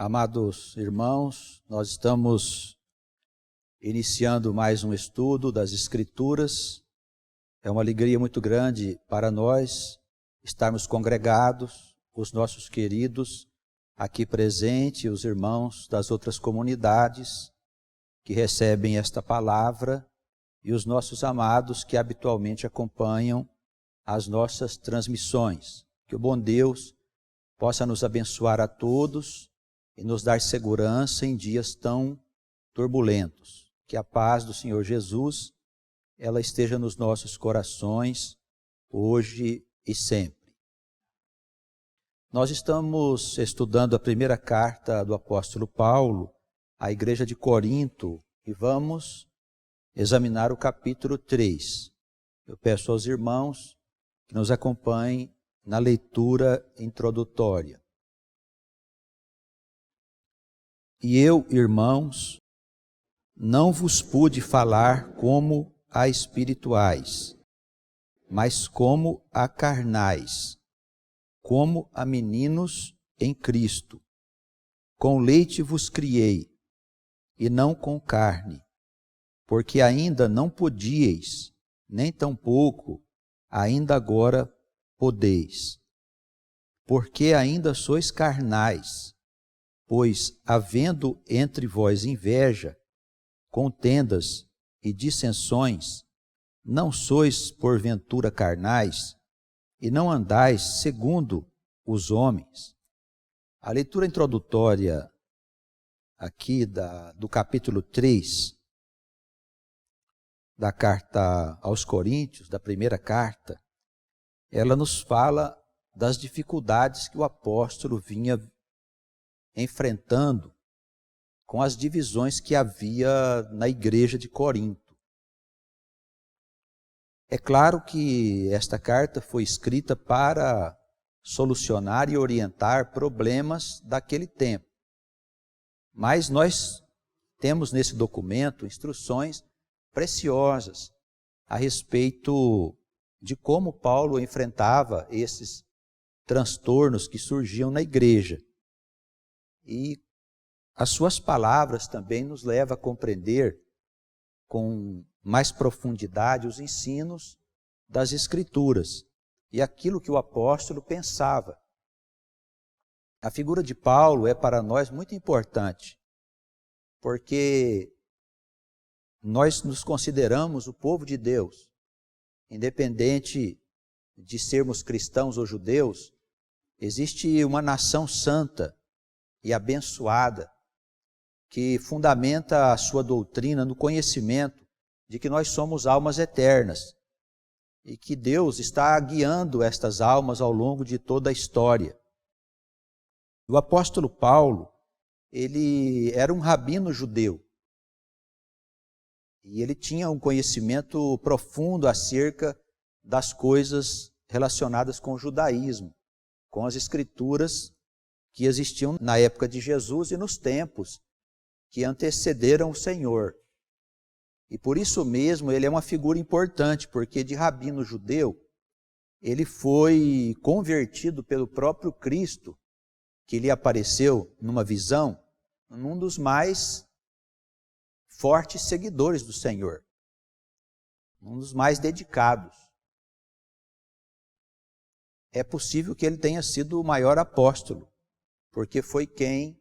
Amados irmãos, nós estamos iniciando mais um estudo das Escrituras. É uma alegria muito grande para nós estarmos congregados, os nossos queridos aqui presentes, os irmãos das outras comunidades que recebem esta palavra e os nossos amados que habitualmente acompanham as nossas transmissões. Que o bom Deus possa nos abençoar a todos e nos dar segurança em dias tão turbulentos. Que a paz do Senhor Jesus, ela esteja nos nossos corações, hoje e sempre. Nós estamos estudando a primeira carta do apóstolo Paulo à igreja de Corinto e vamos examinar o capítulo 3. Eu peço aos irmãos que nos acompanhem na leitura introdutória. E eu, irmãos, não vos pude falar como a espirituais, mas como a carnais, como a meninos em Cristo. Com leite vos criei, e não com carne, porque ainda não podíeis, nem tampouco ainda agora podeis. Porque ainda sois carnais, pois, havendo entre vós inveja, contendas e dissensões, não sois porventura carnais, e não andais segundo os homens. A leitura introdutória aqui do capítulo 3 da carta aos Coríntios, da primeira carta, ela nos fala das dificuldades que o apóstolo vinha enfrentando com as divisões que havia na igreja de Corinto. É claro que esta carta foi escrita para solucionar e orientar problemas daquele tempo. Mas nós temos nesse documento instruções preciosas a respeito de como Paulo enfrentava esses transtornos que surgiam na igreja. E as suas palavras também nos levam a compreender com mais profundidade os ensinos das Escrituras e aquilo que o apóstolo pensava. A figura de Paulo é para nós muito importante, porque nós nos consideramos o povo de Deus, independente de sermos cristãos ou judeus, existe uma nação santa e abençoada, que fundamenta a sua doutrina no conhecimento de que nós somos almas eternas e que Deus está guiando estas almas ao longo de toda a história. O apóstolo Paulo, ele era um rabino judeu e ele tinha um conhecimento profundo acerca das coisas relacionadas com o judaísmo, com as escrituras que existiam na época de Jesus e nos tempos que antecederam o Senhor. E por isso mesmo ele é uma figura importante, porque de rabino judeu, ele foi convertido pelo próprio Cristo, que lhe apareceu numa visão, num dos mais fortes seguidores do Senhor, um dos mais dedicados. É possível que ele tenha sido o maior apóstolo, porque foi quem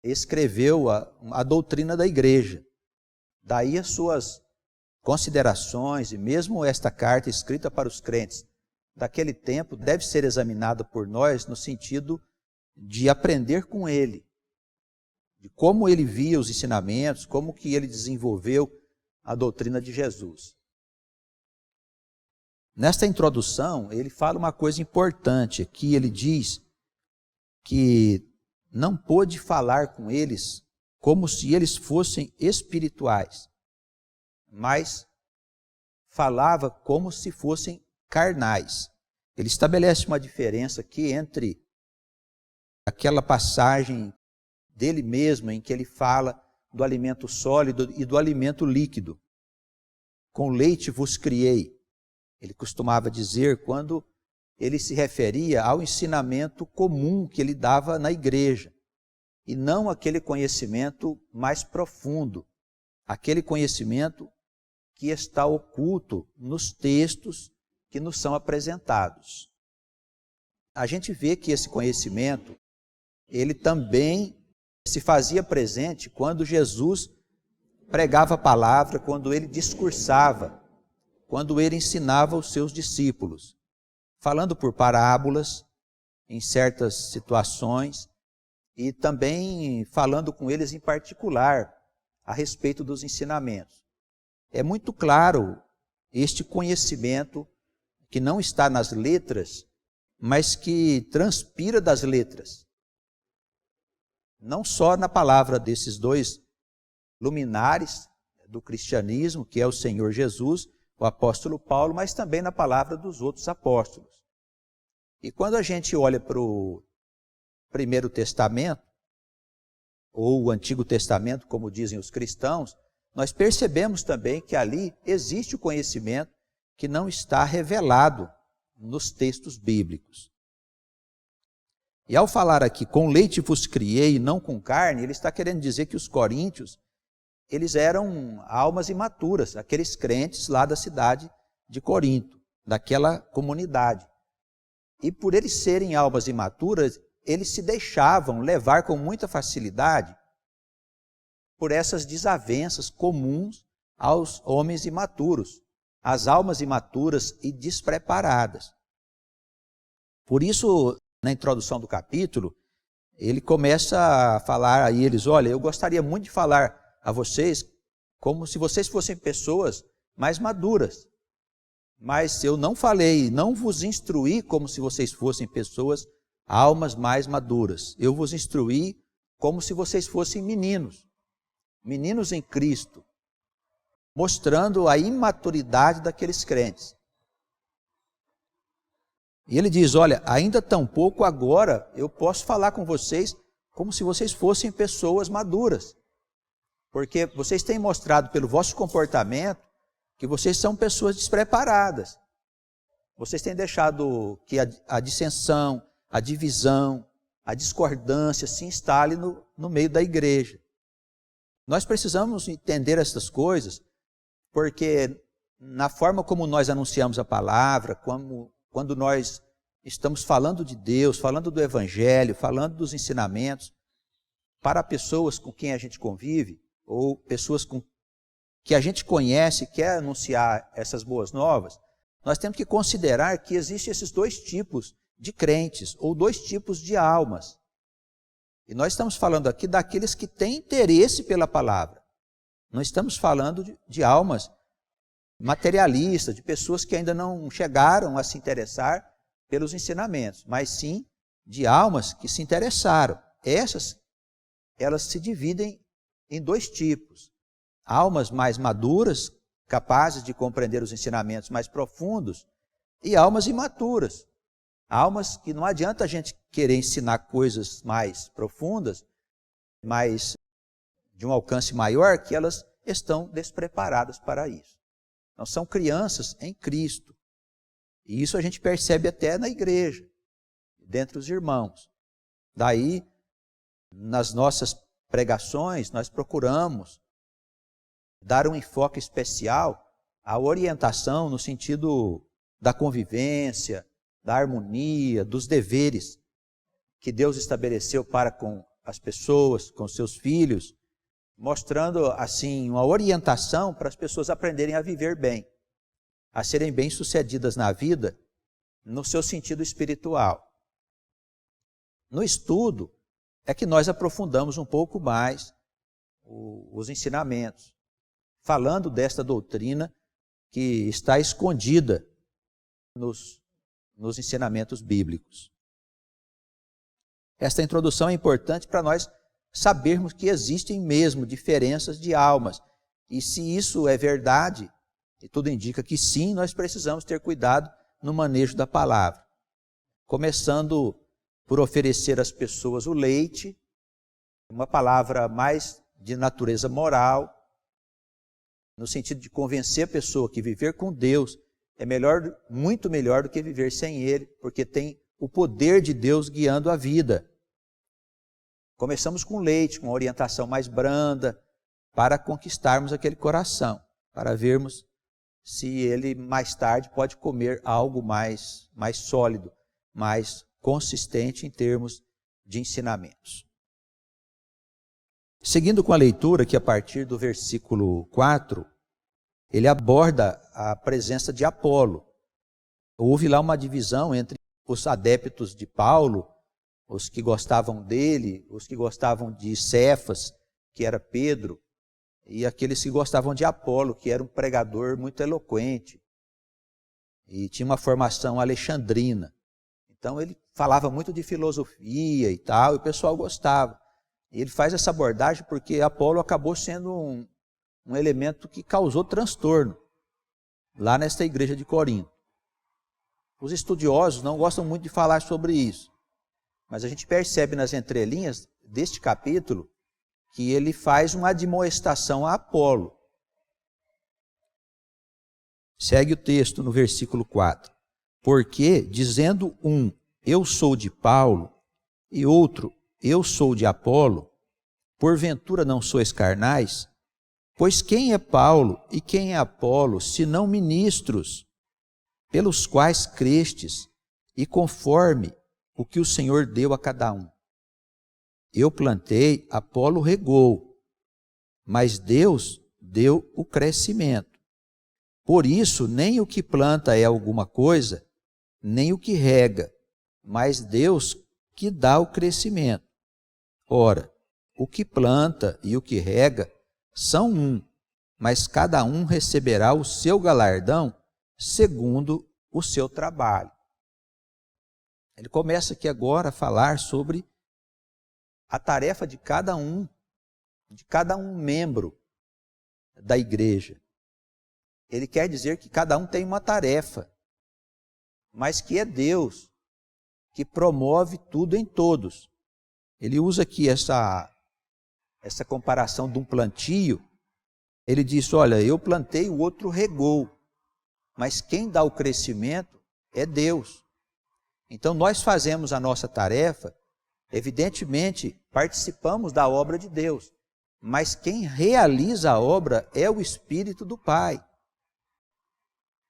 escreveu a doutrina da igreja. Daí as suas considerações e mesmo esta carta escrita para os crentes daquele tempo deve ser examinada por nós no sentido de aprender com ele, de como ele via os ensinamentos, como que ele desenvolveu a doutrina de Jesus. Nesta introdução, ele fala uma coisa importante aqui, ele diz que não pôde falar com eles como se eles fossem espirituais, mas falava como se fossem carnais. Ele estabelece uma diferença aqui entre aquela passagem dele mesmo em que ele fala do alimento sólido e do alimento líquido. Com leite vos criei. Ele costumava dizer quando ele se referia ao ensinamento comum que ele dava na igreja. e não aquele conhecimento mais profundo, aquele conhecimento que está oculto nos textos que nos são apresentados. A gente vê que esse conhecimento, ele também se fazia presente quando Jesus pregava a palavra, quando ele discursava, quando ele ensinava os seus discípulos, falando por parábolas, em certas situações, e também falando com eles em particular a respeito dos ensinamentos. É muito claro este conhecimento que não está nas letras, mas que transpira das letras. Não só na palavra desses dois luminares do cristianismo, que é o Senhor Jesus, o apóstolo Paulo, mas também na palavra dos outros apóstolos. E quando a gente olha para o Primeiro Testamento, ou o Antigo Testamento, como dizem os cristãos, nós percebemos também que ali existe o conhecimento que não está revelado nos textos bíblicos. E ao falar aqui, com leite vos criei e não com carne, ele está querendo dizer que os coríntios, eles eram almas imaturas, aqueles crentes lá da cidade de Corinto, daquela comunidade. E por eles serem almas imaturas, eles se deixavam levar com muita facilidade por essas desavenças comuns aos homens imaturos, às almas imaturas e despreparadas. Por isso, na introdução do capítulo, ele começa a falar a eles, olha, eu gostaria muito de falar a vocês como se vocês fossem pessoas mais maduras. Mas eu não falei, não vos instruí como se vocês fossem pessoas, almas mais maduras. Eu vos instruí como se vocês fossem meninos, meninos em Cristo, mostrando a imaturidade daqueles crentes. E ele diz, olha, ainda tão pouco agora eu posso falar com vocês como se vocês fossem pessoas maduras. Porque vocês têm mostrado pelo vosso comportamento que vocês são pessoas despreparadas. Vocês têm deixado que a dissensão, a divisão, a discordância se instale no meio da igreja. Nós precisamos entender essas coisas, porque na forma como nós anunciamos a palavra, quando nós estamos falando de Deus, falando do Evangelho, falando dos ensinamentos, para pessoas com quem a gente convive, ou pessoas que a gente conhece e quer anunciar essas boas novas, nós temos que considerar que existem esses dois tipos de crentes, ou dois tipos de almas. E nós estamos falando aqui daqueles que têm interesse pela palavra. Não estamos falando de almas materialistas, de pessoas que ainda não chegaram a se interessar pelos ensinamentos, mas sim de almas que se interessaram. Essas, elas se dividem em dois tipos. Almas mais maduras, capazes de compreender os ensinamentos mais profundos, e almas imaturas. Almas que não adianta a gente querer ensinar coisas mais profundas, mas de um alcance maior, que elas estão despreparadas para isso. Então, são crianças em Cristo. E isso a gente percebe até na igreja, dentre os irmãos. Daí, nas nossas pregações, nós procuramos dar um enfoque especial à orientação no sentido da convivência, da harmonia, dos deveres que Deus estabeleceu para com as pessoas, com seus filhos, mostrando assim uma orientação para as pessoas aprenderem a viver bem, a serem bem-sucedidas na vida, no seu sentido espiritual. No estudo é que nós aprofundamos um pouco mais os ensinamentos, falando desta doutrina que está escondida nos ensinamentos bíblicos. Esta introdução é importante para nós sabermos que existem mesmo diferenças de almas. E se isso é verdade, e tudo indica que sim, nós precisamos ter cuidado no manejo da palavra. Começando por oferecer às pessoas o leite, uma palavra mais de natureza moral, no sentido de convencer a pessoa que viver com Deus é melhor, muito melhor do que viver sem Ele, porque tem o poder de Deus guiando a vida. Começamos com leite, com uma orientação mais branda, para conquistarmos aquele coração, para vermos se ele mais tarde pode comer algo mais sólido, mais consistente em termos de ensinamentos. Seguindo com a leitura, que a partir do versículo 4, ele aborda a presença de Apolo. Houve lá uma divisão entre os adeptos de Paulo, os que gostavam dele, os que gostavam de Cefas, que era Pedro, e aqueles que gostavam de Apolo, que era um pregador muito eloquente, e tinha uma formação alexandrina. Então ele falava muito de filosofia e tal, e o pessoal gostava. E ele faz essa abordagem porque Apolo acabou sendo um elemento que causou transtorno lá nesta igreja de Corinto. Os estudiosos não gostam muito de falar sobre isso, mas a gente percebe nas entrelinhas deste capítulo que ele faz uma admoestação a Apolo. Segue o texto no versículo 4. Porque, dizendo um, eu sou de Paulo, e outro, eu sou de Apolo, porventura não sois carnais? Pois quem é Paulo e quem é Apolo, senão ministros, pelos quais crestes, e conforme o que o Senhor deu a cada um? Eu plantei, Apolo regou, mas Deus deu o crescimento. Por isso, nem o que planta é alguma coisa, nem o que rega, mas Deus que dá o crescimento. Ora, o que planta e o que rega são um, mas cada um receberá o seu galardão segundo o seu trabalho. Ele começa aqui agora a falar sobre a tarefa de cada um membro da igreja. Ele quer dizer que cada um tem uma tarefa, mas que é Deus que promove tudo em todos. Ele usa aqui essa comparação de um plantio. Ele diz, olha, eu plantei, o outro regou, mas quem dá o crescimento é Deus. Então nós fazemos a nossa tarefa, evidentemente participamos da obra de Deus, mas quem realiza a obra é o Espírito do Pai.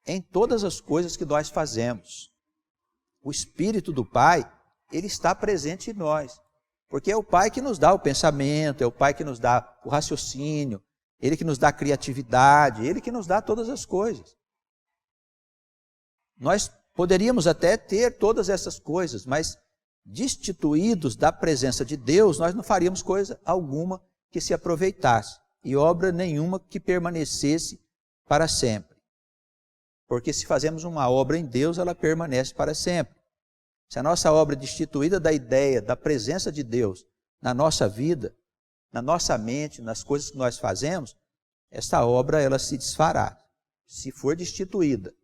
Em todas as coisas que nós fazemos, o Espírito do Pai, ele está presente em nós, porque é o Pai que nos dá o pensamento, é o Pai que nos dá o raciocínio, Ele que nos dá a criatividade, Ele que nos dá todas as coisas. Nós poderíamos até ter todas essas coisas, mas destituídos da presença de Deus, nós não faríamos coisa alguma que se aproveitasse, e obra nenhuma que permanecesse para sempre. Porque se fazemos uma obra em Deus, ela permanece para sempre. Se a nossa obra é destituída da ideia, da presença de Deus na nossa vida, na nossa mente, nas coisas que nós fazemos, essa obra ela se desfará, se for destituída.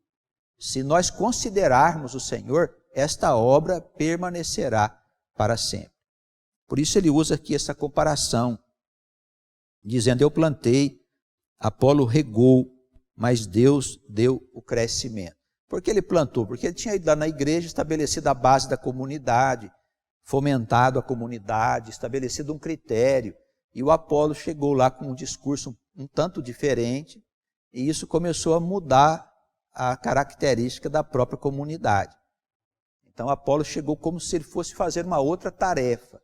Se nós considerarmos o Senhor, esta obra permanecerá para sempre. Por isso ele usa aqui essa comparação, dizendo, eu plantei, Apolo regou, mas Deus deu o crescimento. Por que ele plantou? Porque ele tinha ido lá na igreja, estabelecido a base da comunidade, fomentado a comunidade, estabelecido um critério. E o Apolo chegou lá com um discurso um tanto diferente, e isso começou a mudar a característica da própria comunidade. Então Apolo chegou como se ele fosse fazer uma outra tarefa,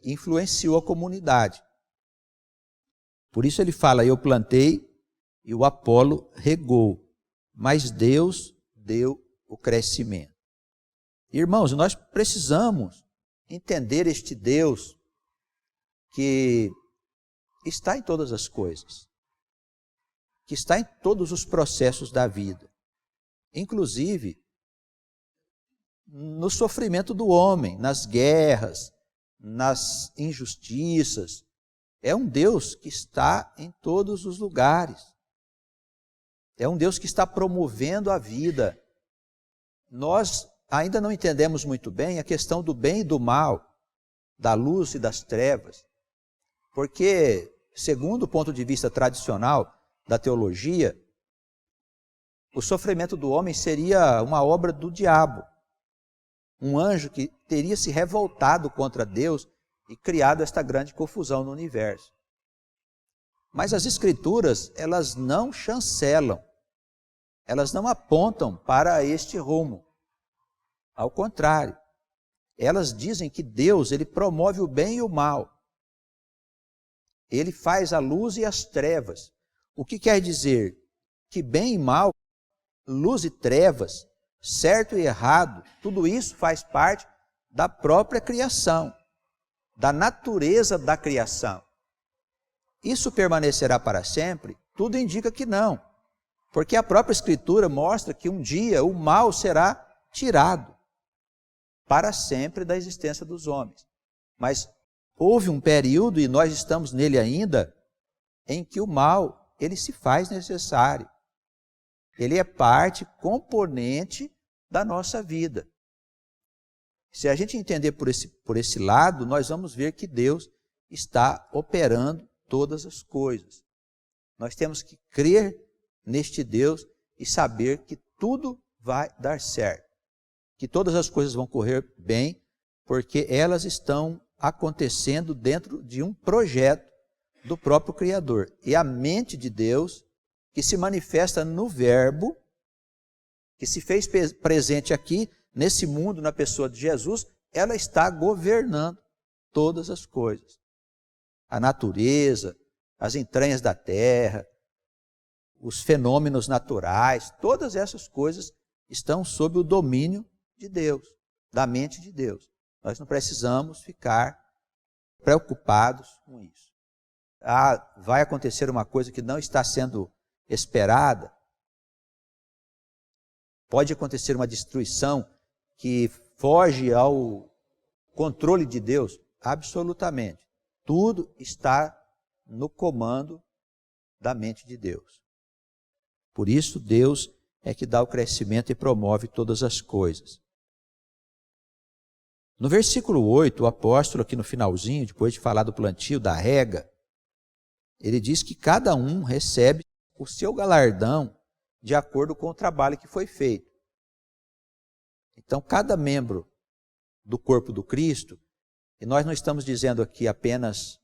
influenciou a comunidade. Por isso ele fala, eu plantei e o Apolo regou, mas Deus deu o crescimento. Irmãos, nós precisamos entender este Deus que está em todas as coisas, que está em todos os processos da vida, inclusive no sofrimento do homem, nas guerras, nas injustiças. É um Deus que está em todos os lugares. É um Deus que está promovendo a vida. Nós ainda não entendemos muito bem a questão do bem e do mal, da luz e das trevas, porque, segundo o ponto de vista tradicional da teologia, o sofrimento do homem seria uma obra do diabo, um anjo que teria se revoltado contra Deus e criado esta grande confusão no universo. Mas as Escrituras, elas não chancelam, elas não apontam para este rumo. Ao contrário, elas dizem que Deus, ele promove o bem e o mal. Ele faz a luz e as trevas. O que quer dizer? Que bem e mal, luz e trevas, certo e errado, tudo isso faz parte da própria criação, da natureza da criação. Isso permanecerá para sempre? Tudo indica que não, porque a própria Escritura mostra que um dia o mal será tirado para sempre da existência dos homens. Mas houve um período, e nós estamos nele ainda, em que o mal, ele se faz necessário. Ele é parte, componente da nossa vida. Se a gente entender por esse lado, nós vamos ver que Deus está operando todas as coisas. Nós temos que crer neste Deus e saber que tudo vai dar certo, que todas as coisas vão correr bem, porque elas estão acontecendo dentro de um projeto do próprio Criador. E a mente de Deus, que se manifesta no Verbo, que se fez presente aqui, nesse mundo, na pessoa de Jesus, ela está governando todas as coisas. A natureza, as entranhas da terra, os fenômenos naturais, todas essas coisas estão sob o domínio de Deus, da mente de Deus. Nós não precisamos ficar preocupados com isso. Vai acontecer uma coisa que não está sendo esperada, pode acontecer uma destruição que foge ao controle de Deus? Absolutamente. Tudo está no comando da mente de Deus. Por isso, Deus é que dá o crescimento e promove todas as coisas. No versículo 8, o apóstolo, aqui no finalzinho, depois de falar do plantio, da rega, ele diz que cada um recebe o seu galardão de acordo com o trabalho que foi feito. Então, cada membro do corpo do Cristo, e nós não estamos dizendo aqui apenas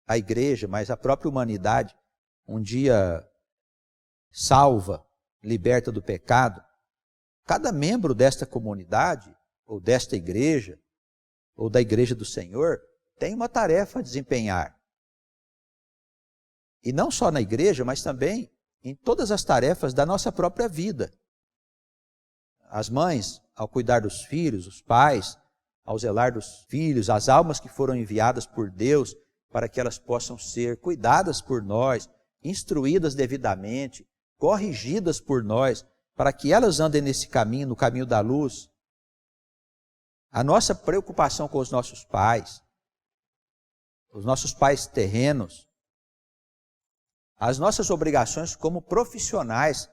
a igreja, mas a própria humanidade, um dia salva, liberta do pecado, cada membro desta comunidade, ou desta igreja, ou da igreja do Senhor, tem uma tarefa a desempenhar. E não só na igreja, mas também em todas as tarefas da nossa própria vida. As mães, ao cuidar dos filhos, os pais, ao zelar dos filhos, as almas que foram enviadas por Deus para que elas possam ser cuidadas por nós, instruídas devidamente, corrigidas por nós, para que elas andem nesse caminho, no caminho da luz. A nossa preocupação com os nossos pais terrenos, as nossas obrigações como profissionais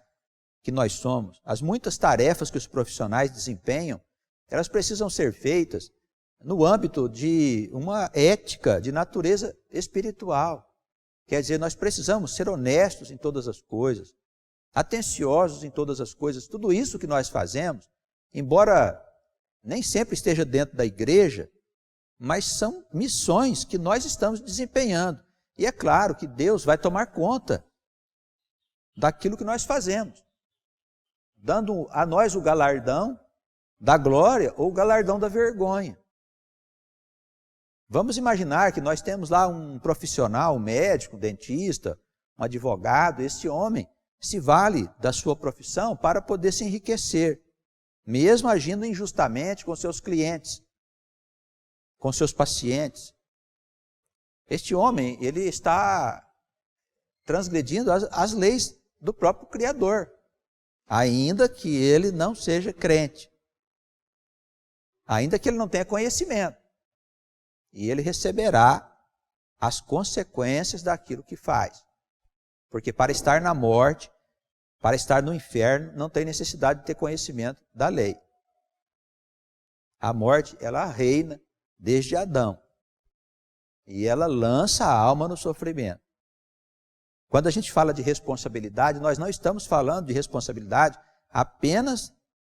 que nós somos, as muitas tarefas que os profissionais desempenham, elas precisam ser feitas no âmbito de uma ética de natureza espiritual. Quer dizer, nós precisamos ser honestos em todas as coisas, atenciosos em todas as coisas. Tudo isso que nós fazemos, embora nem sempre esteja dentro da igreja, mas são missões que nós estamos desempenhando. E é claro que Deus vai tomar conta daquilo que nós fazemos, dando a nós o galardão da glória ou o galardão da vergonha. Vamos imaginar que nós temos lá um profissional, um médico, um dentista, um advogado. Esse homem se vale da sua profissão para poder se enriquecer, mesmo agindo injustamente com seus clientes, com seus pacientes. Este homem, ele está transgredindo as leis do próprio Criador, ainda que ele não seja crente, ainda que ele não tenha conhecimento. E ele receberá as consequências daquilo que faz. Porque para estar na morte, para estar no inferno, não tem necessidade de ter conhecimento da lei. A morte, ela reina desde Adão. E ela lança a alma no sofrimento. Quando a gente fala de responsabilidade, nós não estamos falando de responsabilidade apenas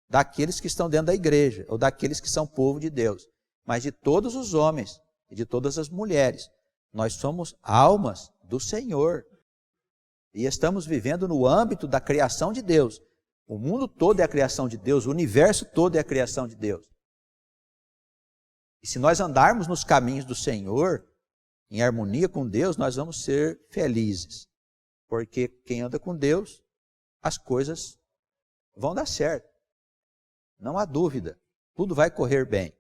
daqueles que estão dentro da igreja, ou daqueles que são povo de Deus, mas de todos os homens e de todas as mulheres. Nós somos almas do Senhor. E estamos vivendo no âmbito da criação de Deus. O mundo todo é a criação de Deus, o universo todo é a criação de Deus. E se nós andarmos nos caminhos do Senhor, em harmonia com Deus, nós vamos ser felizes. Porque quem anda com Deus, as coisas vão dar certo. Não há dúvida, tudo vai correr bem.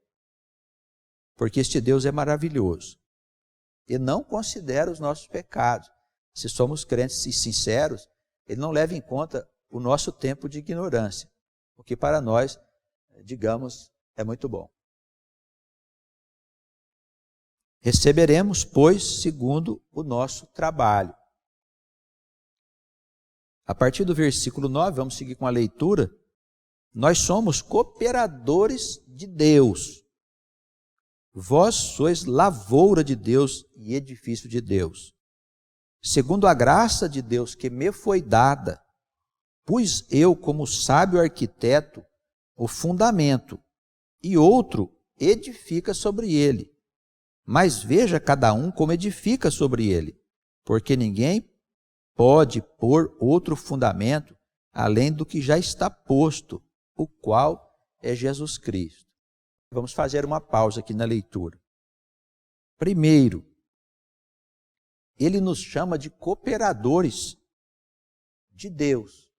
Porque este Deus é maravilhoso. E não considera os nossos pecados. Se somos crentes e sinceros, Ele não leva em conta o nosso tempo de ignorância, o que para nós, digamos, é muito bom. Receberemos, pois, segundo o nosso trabalho. A partir do versículo 9, vamos seguir com a leitura. Nós somos cooperadores de Deus. Vós sois lavoura de Deus e edifício de Deus. Segundo a graça de Deus que me foi dada, pus eu, como sábio arquiteto, o fundamento, e outro edifica sobre ele. Mas veja cada um como edifica sobre ele, porque ninguém pode pôr outro fundamento além do que já está posto, o qual é Jesus Cristo. Vamos fazer uma pausa aqui na leitura. Primeiro, ele nos chama de cooperadores de Deus.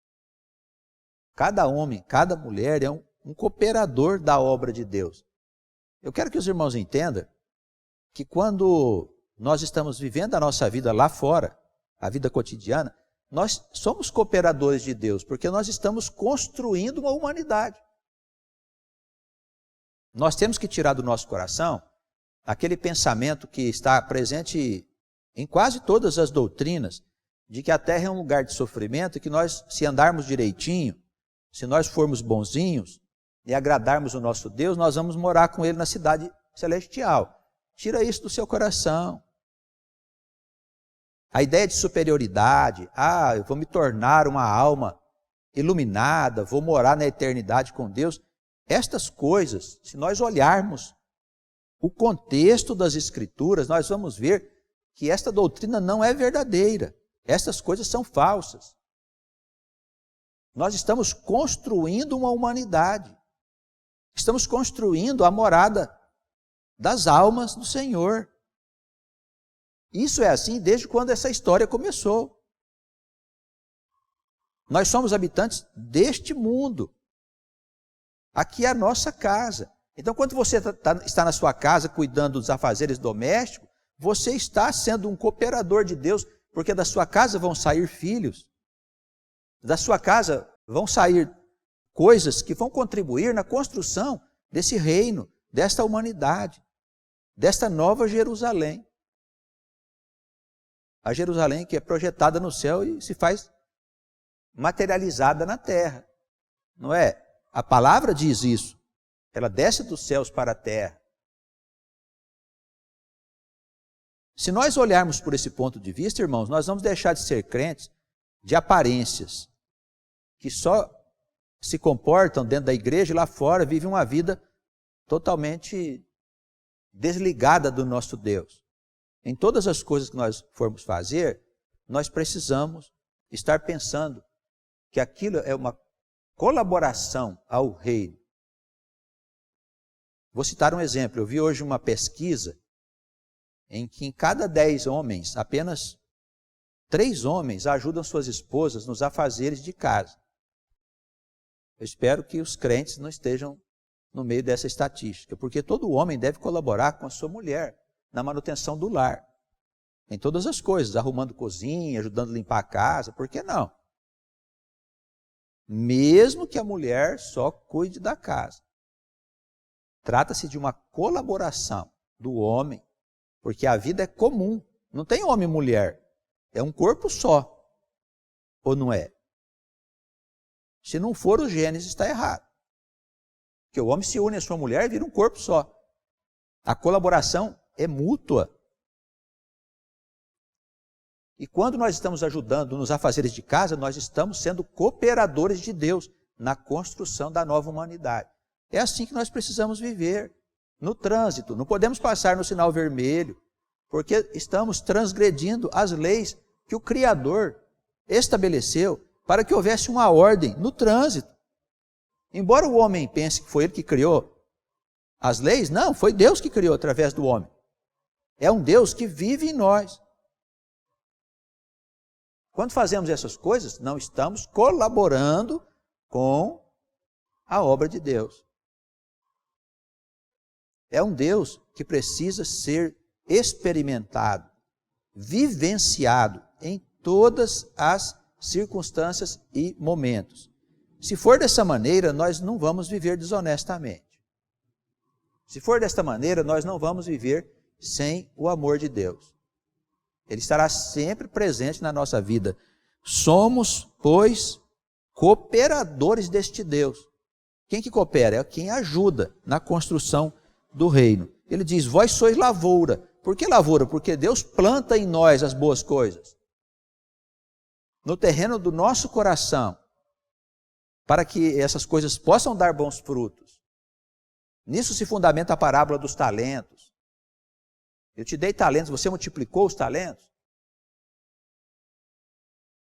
Cada homem, cada mulher é um cooperador da obra de Deus. Eu quero que os irmãos entendam que quando nós estamos vivendo a nossa vida lá fora, a vida cotidiana, nós somos cooperadores de Deus, porque nós estamos construindo uma humanidade. Nós temos que tirar do nosso coração aquele pensamento que está presente em quase todas as doutrinas, de que a terra é um lugar de sofrimento e que nós, se andarmos direitinho, se nós formos bonzinhos e agradarmos o nosso Deus, nós vamos morar com Ele na cidade celestial. Tira isso do seu coração. A ideia de superioridade, eu vou me tornar uma alma iluminada, vou morar na eternidade com Deus. Estas coisas, se nós olharmos o contexto das Escrituras, nós vamos ver que esta doutrina não é verdadeira. Estas coisas são falsas. Nós estamos construindo uma humanidade. Estamos construindo a morada das almas do Senhor. Isso é assim desde quando essa história começou. Nós somos habitantes deste mundo. Aqui é a nossa casa. Então, quando você está na sua casa cuidando dos afazeres domésticos, você está sendo um cooperador de Deus, porque da sua casa vão sair filhos. Da sua casa vão sair coisas que vão contribuir na construção desse reino, desta humanidade, desta nova Jerusalém. A Jerusalém que é projetada no céu e se faz materializada na terra. Não é? A palavra diz isso. Ela desce dos céus para a terra. Se nós olharmos por esse ponto de vista, irmãos, nós vamos deixar de ser crentes de aparências, que só se comportam dentro da igreja e lá fora vivem uma vida totalmente desligada do nosso Deus. Em todas as coisas que nós formos fazer, nós precisamos estar pensando que aquilo é uma colaboração ao reino. Vou citar um exemplo. Eu vi hoje uma pesquisa em que em cada 10 homens, apenas 3 homens ajudam suas esposas nos afazeres de casa. Eu espero que os crentes não estejam no meio dessa estatística, porque todo homem deve colaborar com a sua mulher na manutenção do lar, em todas as coisas, arrumando cozinha, ajudando a limpar a casa, por que não? Mesmo que a mulher só cuide da casa. Trata-se de uma colaboração do homem, porque a vida é comum, não tem homem e mulher, é um corpo só, ou não é? Se não for, o Gênesis está errado. Porque o homem se une à sua mulher e vira um corpo só. A colaboração é mútua. E quando nós estamos ajudando nos afazeres de casa, nós estamos sendo cooperadores de Deus na construção da nova humanidade. É assim que nós precisamos viver. no trânsito. Não podemos passar no sinal vermelho, porque estamos transgredindo as leis que o Criador estabeleceu para que houvesse uma ordem no trânsito. Embora o homem pense que foi ele que criou as leis, não, foi Deus que criou através do homem. É um Deus que vive em nós. Quando fazemos essas coisas, não estamos colaborando com a obra de Deus. É um Deus que precisa ser experimentado, vivenciado em todas as circunstâncias e momentos. Se for dessa maneira, nós não vamos viver desonestamente. Se for desta maneira, nós não vamos viver sem o amor de Deus. Ele estará sempre presente na nossa vida. Somos, pois, cooperadores deste Deus. Quem que coopera? É quem ajuda na construção do reino. Ele diz, vós sois lavoura. Por que lavoura? Porque Deus planta em nós as boas coisas. No terreno do nosso coração, para que essas coisas possam dar bons frutos. Nisso se fundamenta a parábola dos talentos. Eu te dei talentos, você multiplicou os talentos?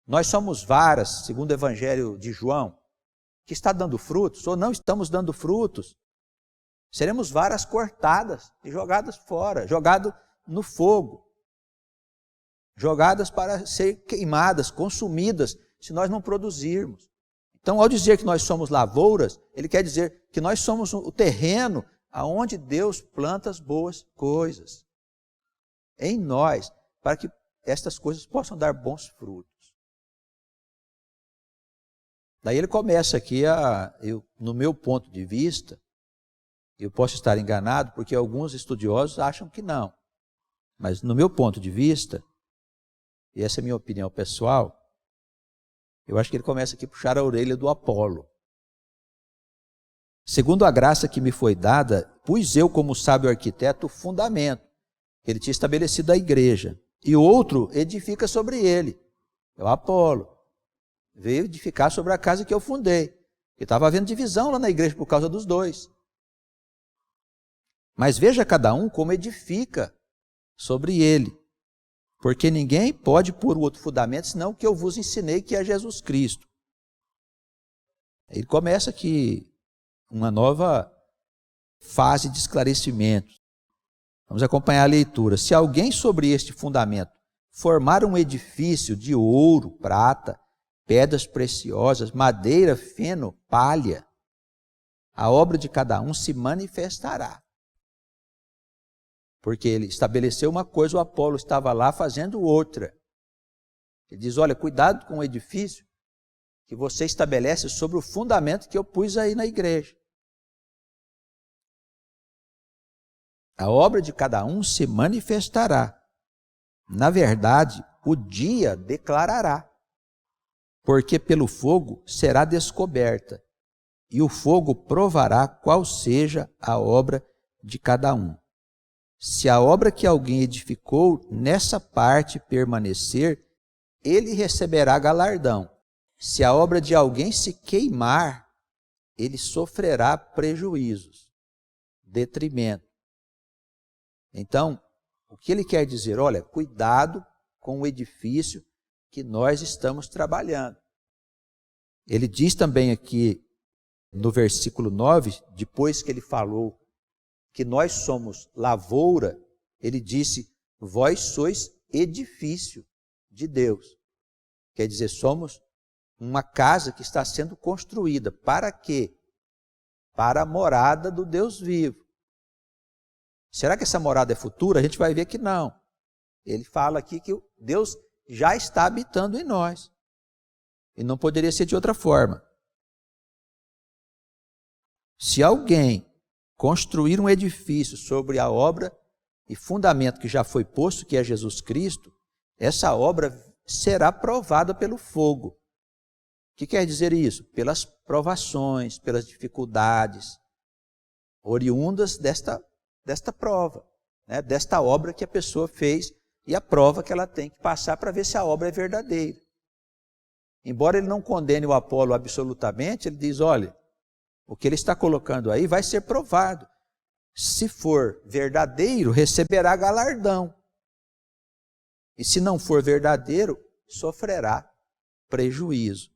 Nós somos varas, segundo o Evangelho de João, que está dando frutos, ou não estamos dando frutos. Seremos varas cortadas e jogadas fora, jogadas no fogo, jogadas para ser queimadas, consumidas, se nós não produzirmos. Então, ao dizer que nós somos lavouras, ele quer dizer que nós somos o terreno aonde Deus planta as boas coisas em nós, para que estas coisas possam dar bons frutos. Daí ele começa aqui, no meu ponto de vista, eu posso estar enganado, porque alguns estudiosos acham que não, mas no meu ponto de vista, e essa é a minha opinião pessoal, eu acho que ele começa aqui a puxar a orelha do Apolo. Segundo a graça que me foi dada, pus eu como sábio arquiteto o fundamento. Ele tinha estabelecido a igreja. E outro edifica sobre ele. É o Apolo. Veio edificar sobre a casa que eu fundei. Porque estava havendo divisão lá na igreja por causa dos dois. Mas veja cada um como edifica sobre ele. Porque ninguém pode pôr o outro fundamento, senão o que eu vos ensinei, que é Jesus Cristo. Ele começa aqui uma nova fase de esclarecimento. Vamos acompanhar a leitura. Se alguém sobre este fundamento formar um edifício de ouro, prata, pedras preciosas, madeira, feno, palha, a obra de cada um se manifestará. Porque ele estabeleceu uma coisa, o Apolo estava lá fazendo outra. Ele diz, olha, cuidado com o edifício que você estabelece sobre o fundamento que eu pus aí na igreja. A obra de cada um se manifestará. Na verdade, o dia declarará. Porque pelo fogo será descoberta, e o fogo provará qual seja a obra de cada um. Se a obra que alguém edificou nessa parte permanecer, ele receberá galardão. Se a obra de alguém se queimar, ele sofrerá prejuízos, detrimento. Então, o que ele quer dizer? Olha, cuidado com o edifício que nós estamos trabalhando. Ele diz também aqui no versículo 9, depois que ele falou que nós somos lavoura, ele disse, vós sois edifício de Deus. Quer dizer, somos uma casa que está sendo construída. Para quê? Para a morada do Deus vivo. Será que essa morada é futura? A gente vai ver que não. Ele fala aqui que Deus já está habitando em nós. E não poderia ser de outra forma. Se alguém construir um edifício sobre a obra e fundamento que já foi posto, que é Jesus Cristo, essa obra será provada pelo fogo. O que quer dizer isso? Pelas provações, pelas dificuldades oriundas desta prova, né? Desta obra que a pessoa fez e a prova que ela tem que passar para ver se a obra é verdadeira. Embora ele não condene o Apolo absolutamente, ele diz, olha, o que ele está colocando aí vai ser provado. se for verdadeiro, receberá galardão. E se não for verdadeiro, sofrerá prejuízo.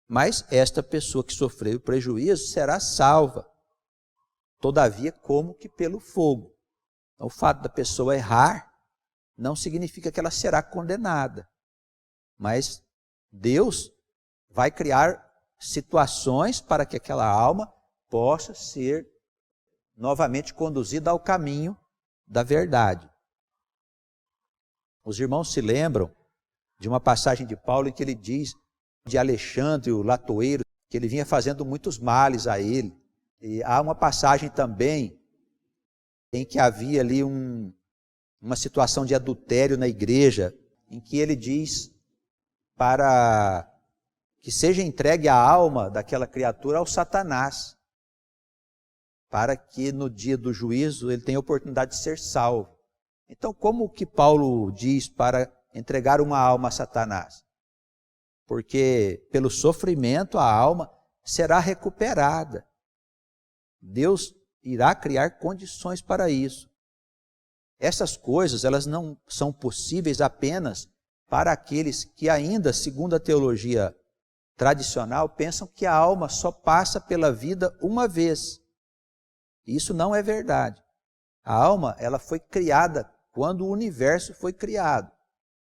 Mas esta pessoa que sofreu prejuízo será salva. Todavia, como que pelo fogo. Então, o fato da pessoa errar não significa que ela será condenada. Mas Deus vai criar situações para que aquela alma possa ser novamente conduzida ao caminho da verdade. Os irmãos se lembram de uma passagem de Paulo em que ele diz de Alexandre, o latoeiro, que ele vinha fazendo muitos males a ele. E há uma passagem também em que havia ali uma situação de adultério na igreja, em que ele diz para que seja entregue a alma daquela criatura ao Satanás, para que no dia do juízo ele tenha a oportunidade de ser salvo. Então, como que Paulo diz para entregar uma alma a Satanás? Porque pelo sofrimento a alma será recuperada. Deus irá criar condições para isso. Essas coisas, elas não são possíveis apenas para aqueles que ainda, segundo a teologia tradicional, pensam que a alma só passa pela vida uma vez. Isso não é verdade. A alma, ela foi criada quando o universo foi criado.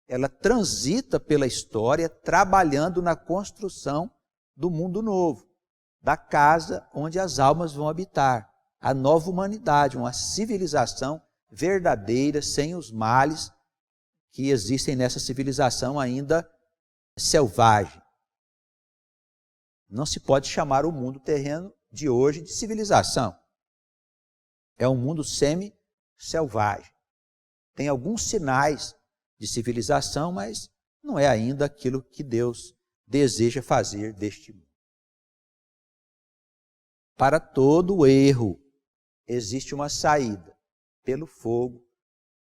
Ela transita pela história trabalhando na construção do mundo novo, da casa onde as almas vão habitar, a nova humanidade, uma civilização verdadeira, sem os males que existem nessa civilização ainda selvagem. Não se pode chamar o mundo terreno de hoje de civilização. É um mundo semi-selvagem. Tem alguns sinais de civilização, mas não é ainda aquilo que Deus deseja fazer deste mundo. Para todo erro existe uma saída, pelo fogo,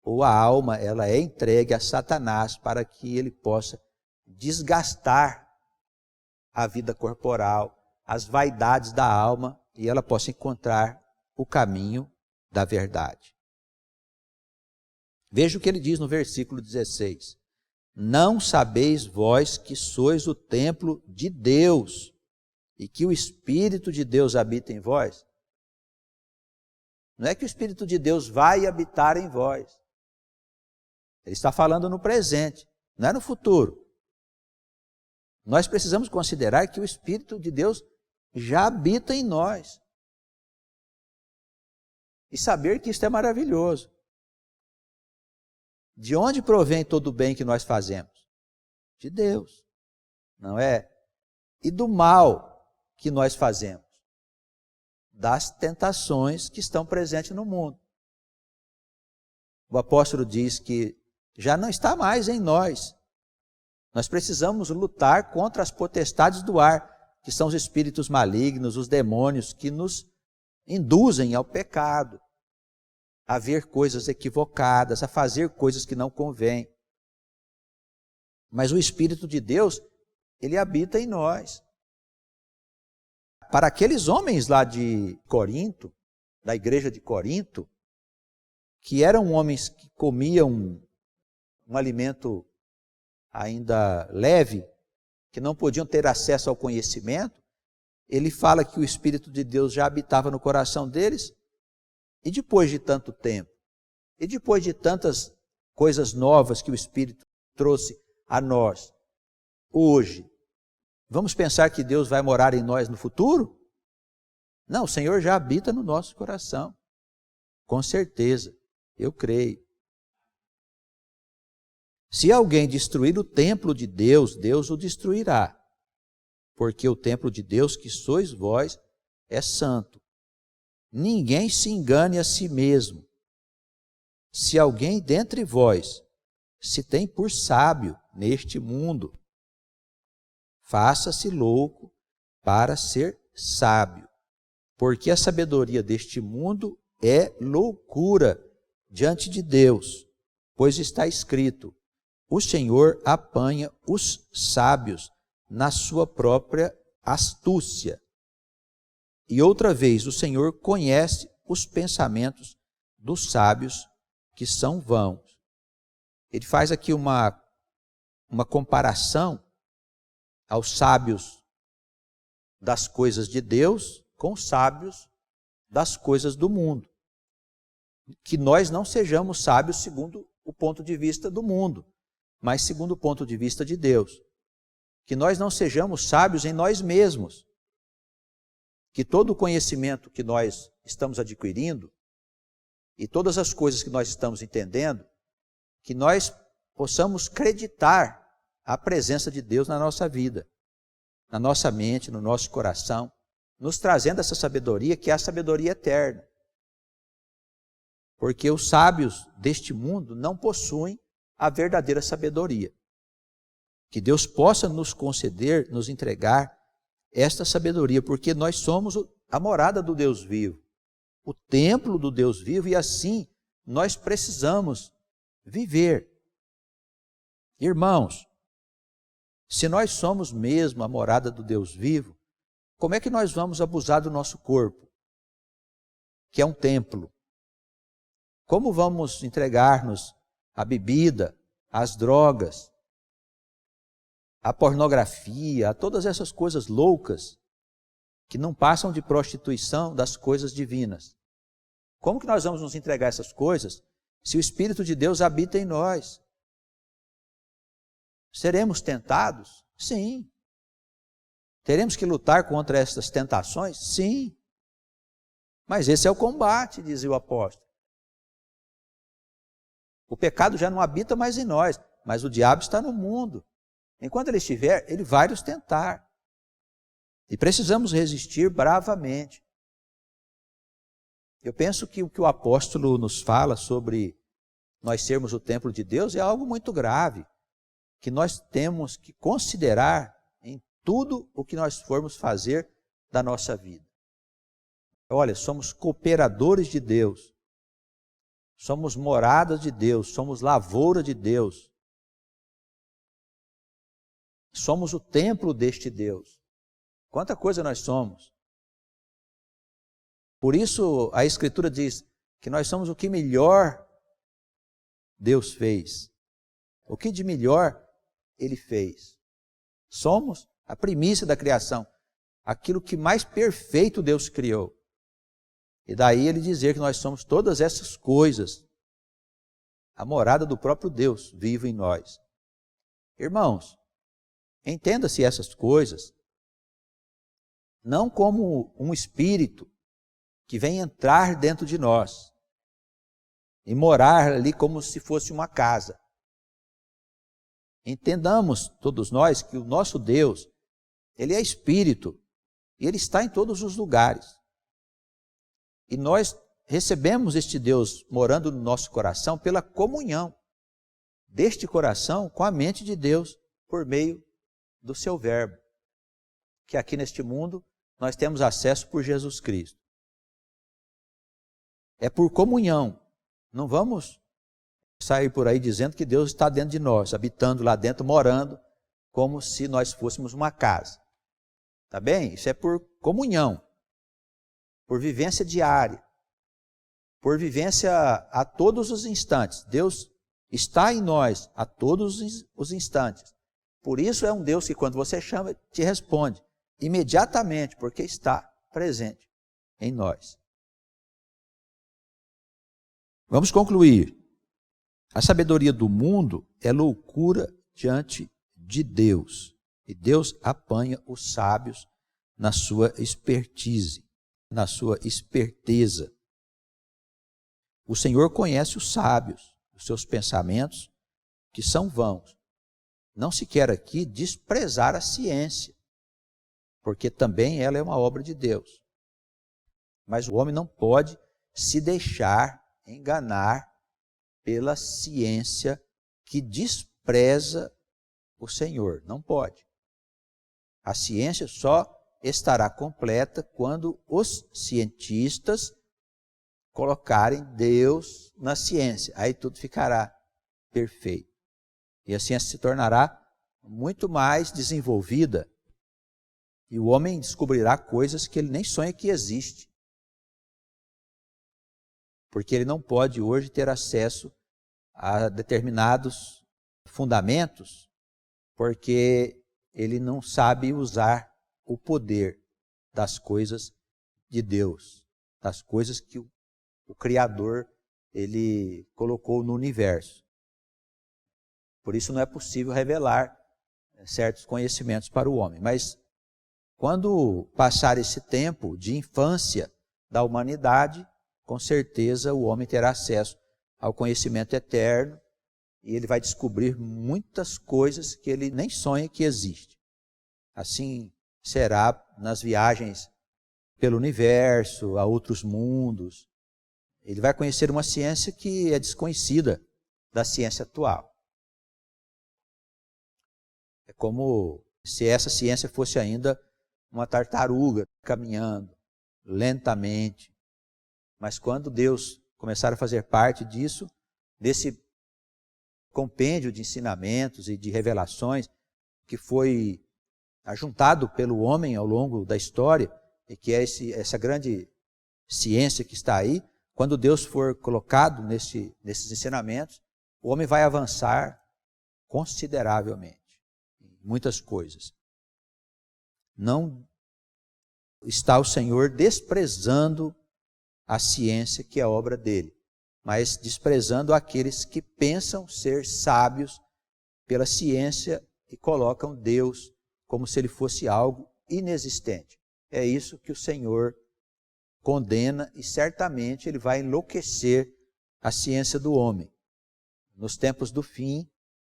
ou a alma ela é entregue a Satanás para que ele possa desgastar a vida corporal, as vaidades da alma, e ela possa encontrar o caminho da verdade. Veja o que ele diz no versículo 16. Não sabeis vós que sois o templo de Deus e que o Espírito de Deus habita em vós? Não é que o Espírito de Deus vai habitar em vós. Ele está falando no presente, não é no futuro. Nós precisamos considerar que o Espírito de Deus já habita em nós. E saber que isto é maravilhoso. De onde provém todo o bem que nós fazemos? De Deus, não é? E do mal que nós fazemos? Das tentações que estão presentes no mundo. O apóstolo diz que já não está mais em nós. Nós precisamos lutar contra as potestades do ar, que são os espíritos malignos, os demônios que nos induzem ao pecado, a ver coisas equivocadas, a fazer coisas que não convêm. Mas o Espírito de Deus, ele habita em nós. Para aqueles homens lá de Corinto, da igreja de Corinto, que eram homens que comiam um alimento ainda leve, que não podiam ter acesso ao conhecimento, ele fala que o Espírito de Deus já habitava no coração deles. E depois de tanto tempo, e depois de tantas coisas novas que o Espírito trouxe a nós, hoje, vamos pensar que Deus vai morar em nós no futuro? Não, o Senhor já habita no nosso coração. Com certeza, eu creio. Se alguém destruir o templo de Deus, Deus o destruirá. Porque o templo de Deus, que sois vós, é santo. Ninguém se engane a si mesmo. Se alguém dentre vós se tem por sábio neste mundo, faça-se louco para ser sábio, porque a sabedoria deste mundo é loucura diante de Deus, pois está escrito: o Senhor apanha os sábios na sua própria astúcia. E outra vez, o Senhor conhece os pensamentos dos sábios que são vãos. Ele faz aqui uma comparação aos sábios das coisas de Deus com os sábios das coisas do mundo. Que nós não sejamos sábios segundo o ponto de vista do mundo, mas segundo o ponto de vista de Deus. Que nós não sejamos sábios em nós mesmos. Que todo o conhecimento que nós estamos adquirindo e todas as coisas que nós estamos entendendo, que nós possamos acreditar a presença de Deus na nossa vida, na nossa mente, no nosso coração, nos trazendo essa sabedoria que é a sabedoria eterna. Porque os sábios deste mundo não possuem a verdadeira sabedoria. Que Deus possa nos conceder, nos entregar esta sabedoria, porque nós somos a morada do Deus vivo, o templo do Deus vivo, e assim nós precisamos viver. Irmãos, se nós somos mesmo a morada do Deus vivo, como é que nós vamos abusar do nosso corpo, que é um templo? Como vamos entregar-nos à bebida, às drogas, à pornografia, a todas essas coisas loucas que não passam de prostituição das coisas divinas? Como que nós vamos nos entregar a essas coisas se o Espírito de Deus habita em nós? Seremos tentados? Sim. Teremos que lutar contra essas tentações? Sim. Mas esse é o combate, dizia o apóstolo. O pecado já não habita mais em nós, mas o diabo está no mundo. Enquanto ele estiver, ele vai nos tentar. E precisamos resistir bravamente. Eu penso que o que o apóstolo nos fala sobre nós sermos o templo de Deus é algo muito grave, que nós temos que considerar em tudo o que nós formos fazer da nossa vida. Olha, somos cooperadores de Deus, somos moradas de Deus, somos lavoura de Deus, somos o templo deste Deus. Quanta coisa nós somos. Por isso a Escritura diz que nós somos o que melhor Deus fez. O que de melhor Ele fez. Somos a primícia da criação, aquilo que mais perfeito Deus criou. E daí Ele dizer que nós somos todas essas coisas, a morada do próprio Deus vivo em nós. Irmãos, entenda-se essas coisas não como um espírito que vem entrar dentro de nós e morar ali como se fosse uma casa. Entendamos todos nós que o nosso Deus, Ele é espírito e Ele está em todos os lugares. E nós recebemos este Deus morando no nosso coração pela comunhão deste coração com a mente de Deus por meio do seu verbo, que aqui neste mundo nós temos acesso por Jesus Cristo. É por comunhão. Não vamos sair por aí dizendo que Deus está dentro de nós, habitando lá dentro, morando, como se nós fôssemos uma casa. Tá bem? Isso é por comunhão, por vivência diária, por vivência a todos os instantes. Deus está em nós a todos os instantes. Por isso é um Deus que quando você chama, te responde imediatamente, porque está presente em nós. Vamos concluir. A sabedoria do mundo é loucura diante de Deus. E Deus apanha os sábios na sua expertise, na sua esperteza. O Senhor conhece os sábios, os seus pensamentos, que são vãos. Não se quer aqui desprezar a ciência, porque também ela é uma obra de Deus. Mas o homem não pode se deixar enganar pela ciência que despreza o Senhor. Não pode. A ciência só estará completa quando os cientistas colocarem Deus na ciência. Aí tudo ficará perfeito. E a ciência se tornará muito mais desenvolvida e o homem descobrirá coisas que ele nem sonha que existe. porque ele não pode hoje ter acesso a determinados fundamentos, porque ele não sabe usar o poder das coisas de Deus, das coisas que o Criador ele colocou no universo. Por isso não é possível revelar certos conhecimentos para o homem. Mas quando passar esse tempo de infância da humanidade, com certeza o homem terá acesso ao conhecimento eterno e ele vai descobrir muitas coisas que ele nem sonha que existem. Assim será nas viagens pelo universo, a outros mundos. Ele vai conhecer uma ciência que é desconhecida da ciência atual. É como se essa ciência fosse ainda uma tartaruga caminhando lentamente. Mas quando Deus começar a fazer parte disso, desse compêndio de ensinamentos e de revelações que foi ajuntado pelo homem ao longo da história, e que é essa grande ciência que está aí, quando Deus for colocado nesses ensinamentos, o homem vai avançar consideravelmente em muitas coisas. Não está o Senhor desprezando a ciência que é obra dele, mas desprezando aqueles que pensam ser sábios pela ciência e colocam Deus como se ele fosse algo inexistente. É isso que o Senhor condena e certamente ele vai enlouquecer a ciência do homem. Nos tempos do fim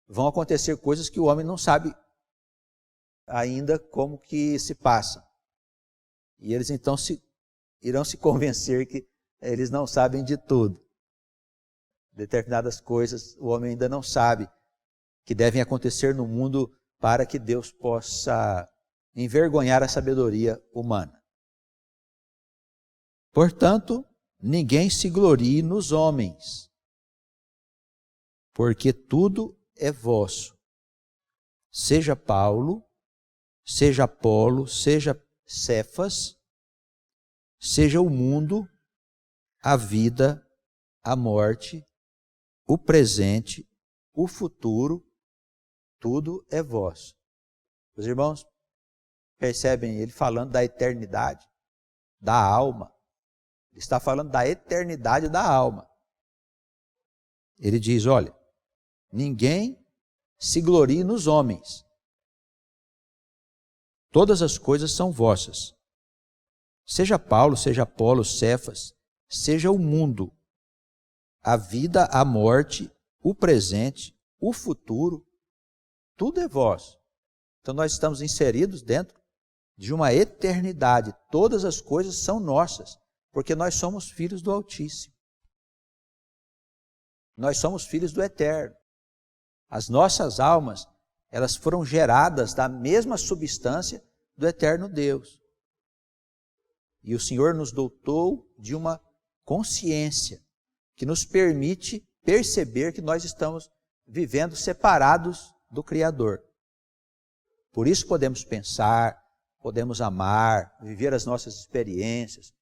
vão acontecer coisas que o homem não sabe ainda como que se passam. E eles então irão se convencer que eles não sabem de tudo. Determinadas coisas o homem ainda não sabe que devem acontecer no mundo para que Deus possa envergonhar a sabedoria humana. Portanto, ninguém se glorie nos homens, porque tudo é vosso. Seja Paulo, seja Apolo, seja Cefas, seja o mundo, a vida, a morte, o presente, o futuro, tudo é vosso. Os irmãos percebem ele falando da eternidade, da alma. Ele está falando da eternidade da alma. Ele diz, olha, ninguém se glorie nos homens. Todas as coisas são vossas. Seja Paulo, seja Apolo, Cefas, seja o mundo, a vida, a morte, o presente, o futuro, tudo é vosso. Então nós estamos inseridos dentro de uma eternidade. Todas as coisas são nossas, porque nós somos filhos do Altíssimo. Nós somos filhos do Eterno. As nossas almas, elas foram geradas da mesma substância do Eterno Deus. E o Senhor nos dotou de uma consciência que nos permite perceber que nós estamos vivendo separados do Criador. Por isso podemos pensar, podemos amar, viver as nossas experiências,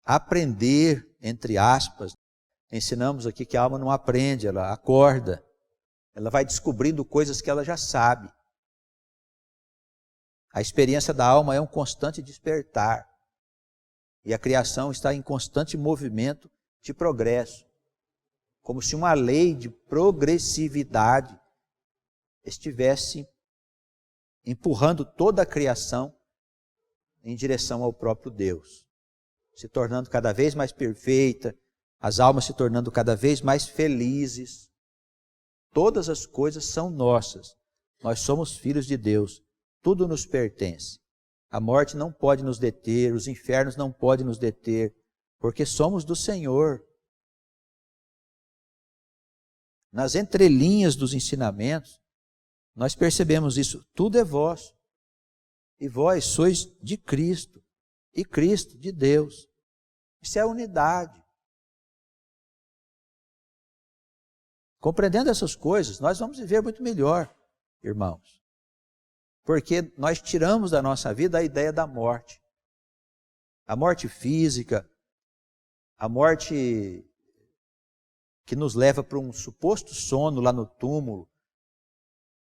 aprender, entre aspas. Ensinamos aqui que a alma não aprende, ela acorda. Ela vai descobrindo coisas que ela já sabe. A experiência da alma é um constante despertar. E a criação está em constante movimento de progresso. Como se uma lei de progressividade estivesse empurrando toda a criação em direção ao próprio Deus, se tornando cada vez mais perfeita, as almas se tornando cada vez mais felizes. Todas as coisas são nossas. Nós somos filhos de Deus. Tudo nos pertence. A morte não pode nos deter, os infernos não podem nos deter, porque somos do Senhor. Nas entrelinhas dos ensinamentos, nós percebemos isso. Tudo é vosso. E vós sois de Cristo. E Cristo de Deus. Isso é a unidade. Compreendendo essas coisas, nós vamos viver muito melhor, irmãos. Porque nós tiramos da nossa vida a ideia da morte. A morte física, a morte que nos leva para um suposto sono lá no túmulo,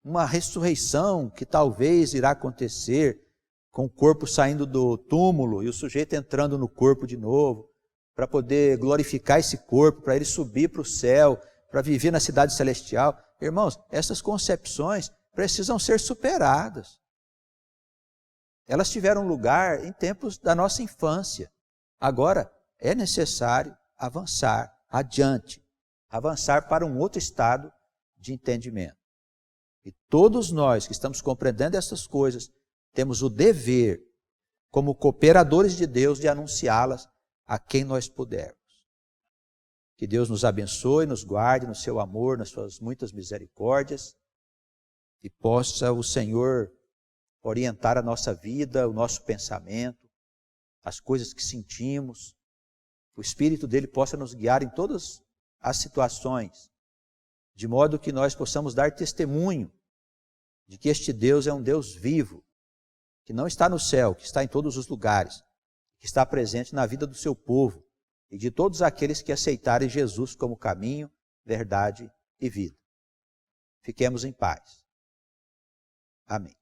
uma ressurreição que talvez irá acontecer com o corpo saindo do túmulo e o sujeito entrando no corpo de novo, para poder glorificar esse corpo, para ele subir para o céu, para viver na cidade celestial. Irmãos, essas concepções precisam ser superadas. Elas tiveram lugar em tempos da nossa infância. Agora, é necessário avançar adiante, avançar para um outro estado de entendimento. E todos nós que estamos compreendendo essas coisas, temos o dever, como cooperadores de Deus, de anunciá-las a quem nós pudermos. Que Deus nos abençoe, nos guarde no seu amor, nas suas muitas misericórdias, e possa o Senhor orientar a nossa vida, o nosso pensamento, as coisas que sentimos. O Espírito dele possa nos guiar em todas as situações, de modo que nós possamos dar testemunho de que este Deus é um Deus vivo, que não está no céu, que está em todos os lugares, que está presente na vida do seu povo e de todos aqueles que aceitarem Jesus como caminho, verdade e vida. Fiquemos em paz. Amém.